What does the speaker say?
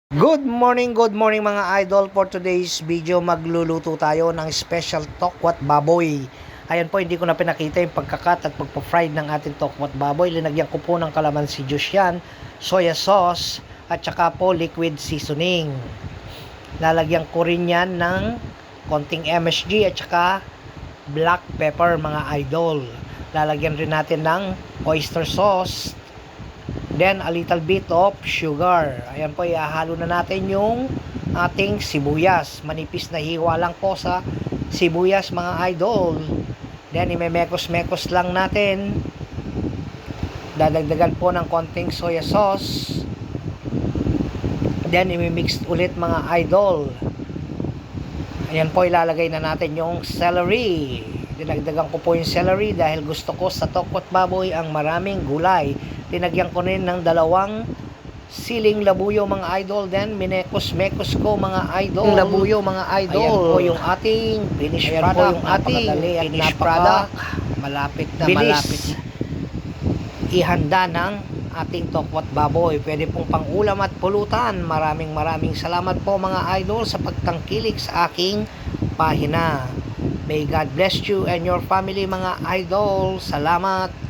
Good morning mga idol. For today's video, magluluto tayo ng special tokwat baboy. Ayan po, hindi ko na pinakita yung pagkakat at pagpa-fried ng ating tokwat baboy. Linagyan ko po ng calamansi juice yan, soya sauce, at saka po liquid seasoning. Lalagyan ko rin yan ng konting MSG at saka black pepper mga idol. Lalagyan rin natin ng oyster sauce. Then, a little bit of sugar. Ayan po, ihahalo na natin yung ating sibuyas. Manipis na hiwa lang po sa sibuyas, mga idol. Then, imemekos-mekos lang natin. Dadagdagan po ng konting soya sauce. Then, imimix ulit, mga idol. Ayan po, ilalagay na natin yung celery. Dinagdagan ko po yung celery dahil gusto ko sa tokwat baboy ang maraming gulay. Linagyan ko rin ng 2 siling labuyo mga idol. Then minekos-mekos ko mga idol. Labuyo mga idol. Ayan po yung ating finished product. Ayan po yung ating finished product. Malapit na bilis. Malapit ihanda ng ating tokwat baboy. Pwede pong pangulam at pulutan. Maraming salamat po mga idol sa pagtangkilik sa aking pahina. May God bless you and your family mga idol. Salamat.